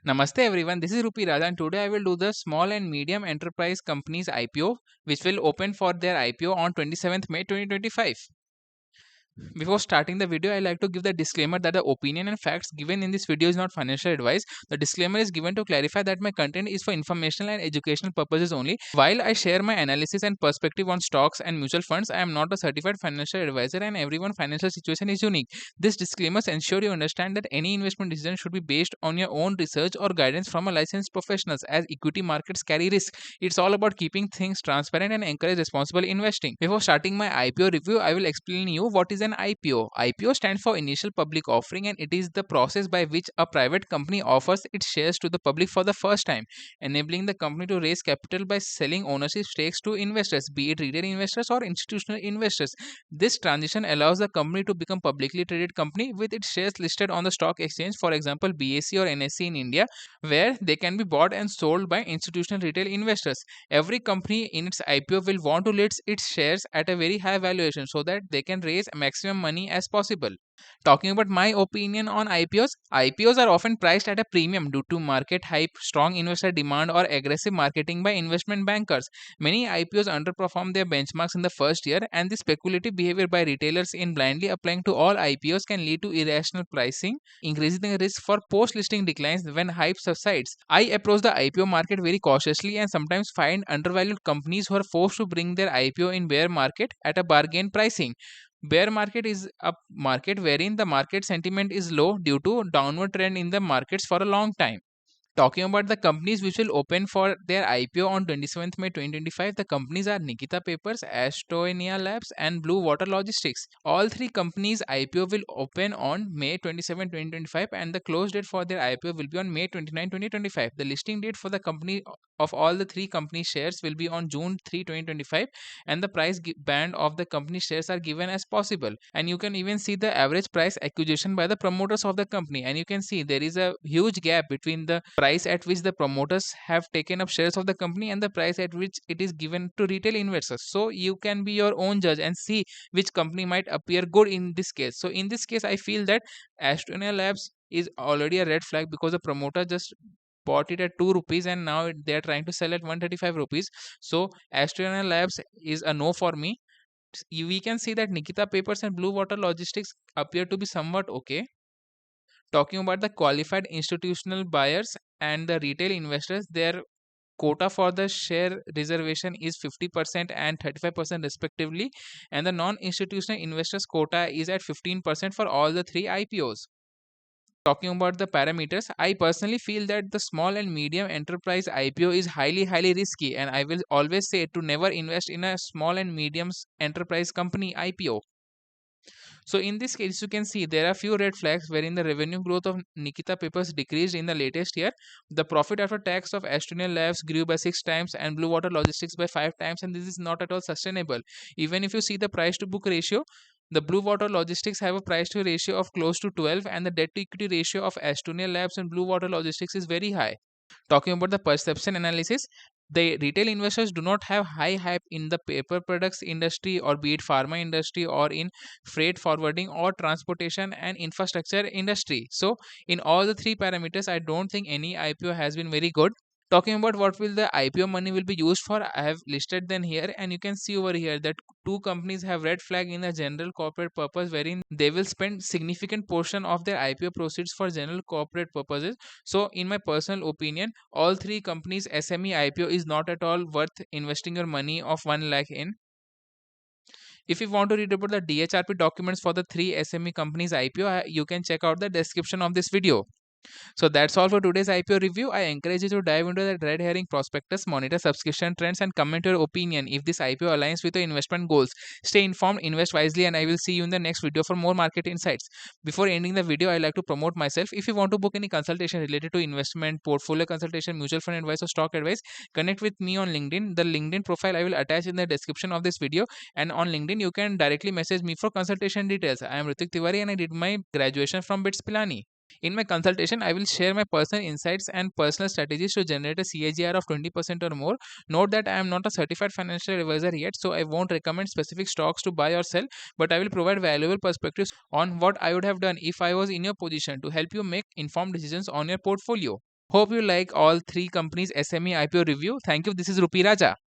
Namaste everyone, this is Rupi Raja and today I will do the small and medium enterprise companies IPO which will open for their IPO on 27th May 2025. Before starting the video, I like to give the disclaimer that the opinion and facts given in this video is not financial advice. The disclaimer is given to clarify that my content is for informational and educational purposes only. While I share my analysis and perspective on stocks and mutual funds, I am not a certified financial advisor and everyone's financial situation is unique. This disclaimers ensure you understand that any investment decision should be based on your own research or guidance from a licensed professionals as equity markets carry risk. It's all about keeping things transparent and encourage responsible investing. Before starting my IPO review, I will explain you what is an IPO. IPO stands for initial public offering and it is the process by which a private company offers its shares to the public for the first time, enabling the company to raise capital by selling ownership stakes to investors, be it retail investors or institutional investors. This transition allows the company to become publicly traded company with its shares listed on the stock exchange, for example BSE or NSE in India, where they can be bought and sold by institutional retail investors. Every company in its IPO will want to list its shares at a very high valuation so that they can raise maximum money as possible. Talking about my opinion on IPOs, IPOs are often priced at a premium due to market hype, strong investor demand, or aggressive marketing by investment bankers. Many IPOs underperform their benchmarks in the first year, and the speculative behavior by retailers in blindly applying to all IPOs can lead to irrational pricing, increasing the risk for post listing declines when hype subsides. I approach the IPO market very cautiously and sometimes find undervalued companies who are forced to bring their IPO in bear market at a bargain pricing. Bear market is a market wherein the market sentiment is low due to downward trend in the markets for a long time. Talking about the companies which will open for their IPO on 27th May 2025, the companies are NIKITA Papers, ASTONEA Labs, and Blue Water Logistics. All three companies' IPO will open on May 27, 2025, and the close date for their IPO will be on May 29, 2025. The listing date for the company of all the three company shares will be on June 3, 2025, and the price band of the company shares are given as possible. And you can even see the average price acquisition by the promoters of the company, and you can see there is a huge gap between the price at which the promoters have taken up shares of the company and the price at which it is given to retail investors. So you can be your own judge and see which company might appear good in this case. So in this case, I feel that Astonia Labs is already a red flag because the promoter just bought it at 2 rupees and now they are trying to sell at 135 rupees. So Astonia Labs is a no for me. We can see that Nikita Papers and Blue Water Logistics appear to be somewhat okay. Talking about the qualified institutional buyers and the retail investors, their quota for the share reservation is 50% and 35% respectively, and the non-institutional investors quota is at 15% for all the three IPOs. Talking about the parameters, I personally feel that the small and medium enterprise IPO is highly risky, and I will always say to never invest in a small and medium enterprise company IPO. So in this case, you can see there are few red flags wherein the revenue growth of Nikita Papers decreased in the latest year. The profit after tax of Astonian Labs grew by 6 times and Blue Water Logistics by 5 times, and this is not at all sustainable. Even if you see the price to book ratio, the Blue Water Logistics have a price to ratio of close to 12 and the debt to equity ratio of Astonia Labs and Blue Water Logistics is very high. Talking about the perception analysis, the retail investors do not have high hype in the paper products industry or be it pharma industry or in freight forwarding or transportation and infrastructure industry. So in all the three parameters, I don't think any IPO has been very good. Talking about what will the IPO money will be used for, I have listed them here, and you can see over here that two companies have red flag in a general corporate purpose wherein they will spend significant portion of their IPO proceeds for general corporate purposes. So in my personal opinion, all three companies SME IPO is not at all worth investing your money of 1 lakh in. If you want to read about the DHRP documents for the three SME companies IPO, you can check out the description of this video. So that's all for today's IPO review. I encourage you to dive into the red herring prospectus, monitor subscription trends, and comment your opinion if this IPO aligns with your investment goals. Stay informed, invest wisely, and I will see you in the next video for more market insights. Before ending the video, I like to promote myself. If you want to book any consultation related to investment, portfolio consultation, mutual fund advice, or stock advice, connect with me on LinkedIn. The LinkedIn profile I will attach in the description of this video, and on LinkedIn you can directly message me for consultation details. I am Ritik Tiwari and I did my graduation from BITS Pilani. In my consultation, I will share my personal insights and personal strategies to generate a CAGR of 20% or more. Note that I am not a certified financial advisor yet, so I won't recommend specific stocks to buy or sell, but I will provide valuable perspectives on what I would have done if I was in your position to help you make informed decisions on your portfolio. Hope you like all three companies SME IPO review. Thank you. This is Rupi Raja.